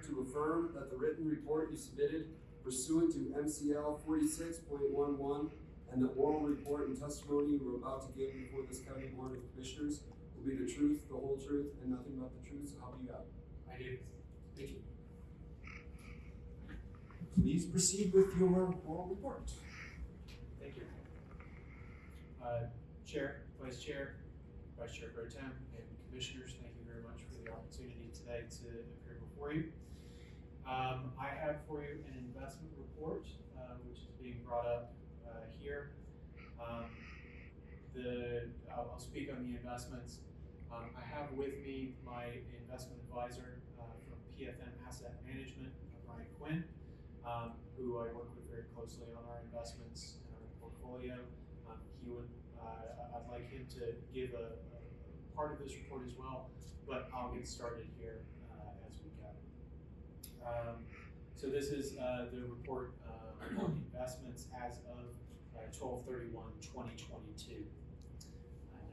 to affirm that the written report you submitted pursuant to MCL 46.11 and the oral report and testimony you are about to give before this County Board of Commissioners will be the truth, the whole truth, and nothing but the truth, so help you God? I do. Thank you. Please proceed with your oral report. Thank you. Chair, Vice Chair Pro Tem, and Commissioners, thank you very much for the opportunity today to appear before you. I have for you an investment report, which is being brought up here. I'll speak on the investments. I have with me my investment advisor from PFM Asset Management, Rodney Quinn, who I work with very closely on our investments and our portfolio. I'd like him to give a part of this report as well, but I'll get started here as we go. So this is the report on investments as of 12/31/2022.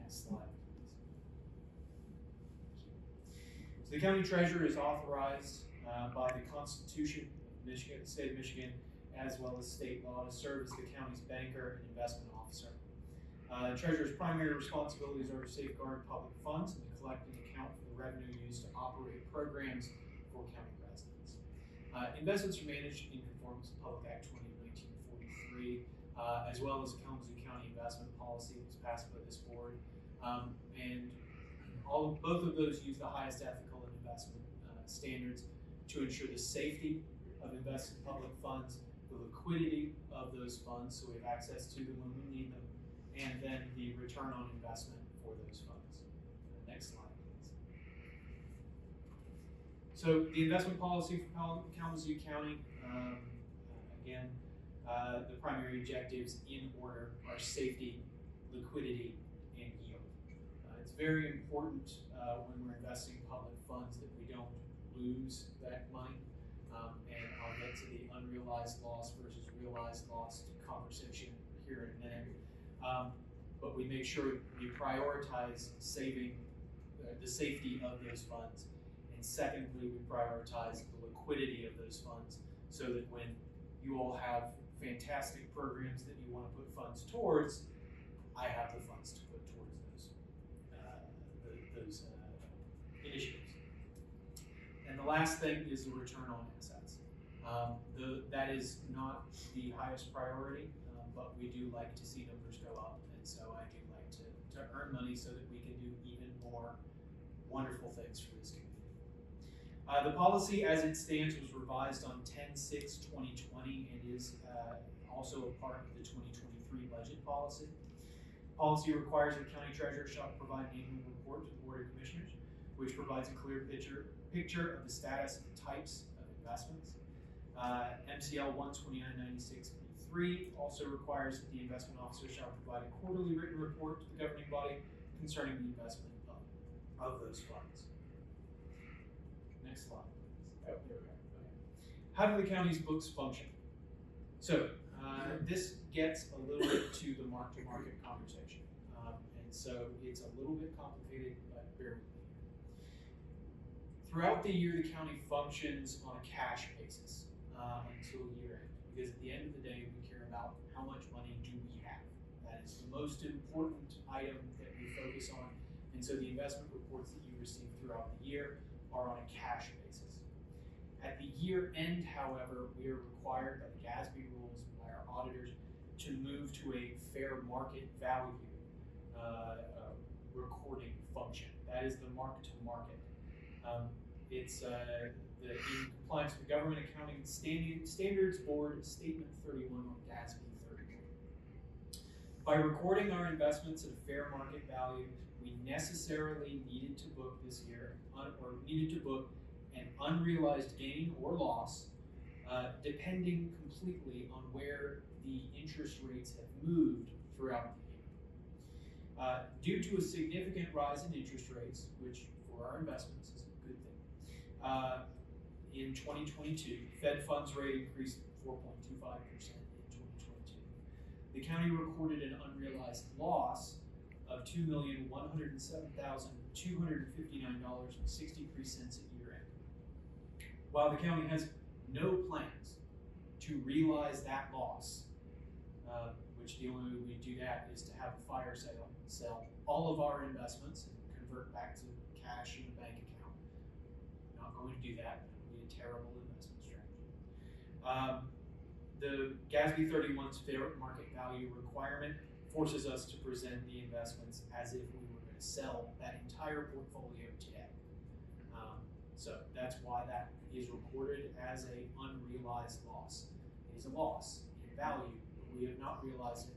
Next slide, please. So the County Treasurer is authorized by the Constitution of Michigan, the State of Michigan, as well as state law to serve as the county's banker and investment officer. The Treasurer's primary responsibilities are to safeguard public funds and to collect and account for the revenue used to operate programs for county residents. Investments are managed in conformance with Public Act 20/1943, as well as the Kalamazoo County investment policy that was passed by this board. And both of those use the highest ethical and investment standards to ensure the safety of invested public funds, the liquidity of those funds, so we have access to them when we need them, and then the return on investment for those funds. Next slide, please. So the investment policy for Kalamazoo County, again, the primary objectives in order are safety, liquidity, and yield. It's very important when we're investing public funds that we don't lose that money. And I'll get to the unrealized loss versus realized loss conversation here in a minute. But we make sure we prioritize saving the safety of those funds. And secondly, we prioritize the liquidity of those funds so that when you all have fantastic programs that you want to put funds towards, I have the funds to put towards those initiatives. And the last thing is the return on assets. That is not the highest priority, but we do like to see numbers go up. And so I do like to earn money so that we can do even more wonderful things for this community. The policy as it stands was revised on 10/6/2020 and is also a part of the 2023 budget policy. Policy requires the County Treasurer shall provide an annual report to the Board of Commissioners, which provides a clear picture of the status and types of investments. MCL 12996B3 also requires that the investment officer shall provide a quarterly written report to the governing body concerning the investment of those funds. Next slide, please. Oh, there we go. Okay. How do the county's books function? So this gets a little bit to the mark-to-market conversation. And so it's a little bit complicated, but bear with me. Throughout the year, the county functions on a cash basis until year end, because at the end of the day, we care about how much money do we have. That is the most important item that we focus on, and so the investment reports that you receive throughout the year are on a cash basis. At the year end, however, we are required by the GASB rules and by our auditors to move to a fair market value recording function. That is the mark-to-market. It's in compliance with the Government Accounting Standards Board Statement 31 on GASB 31. By recording our investments at a fair market value, we necessarily needed to book this year, or needed to book an unrealized gain or loss, depending completely on where the interest rates have moved throughout the year. Due to a significant rise in interest rates, which for our investments is a good thing, in 2022, Fed funds rate increased 4.25% in 2022. The county recorded an unrealized loss of $2,107,259.63 at year end. while the county has no plans to realize that loss, which the only way we do that is to have a fire sale, sell all of our investments and convert back to cash in the bank account. Not going to do that. It would be a terrible investment strategy. The GASB 31's fair market value requirement forces us to present the investments as if we were going to sell that entire portfolio today. So that's why that is recorded as an unrealized loss. It is a loss in value, but we have not realized it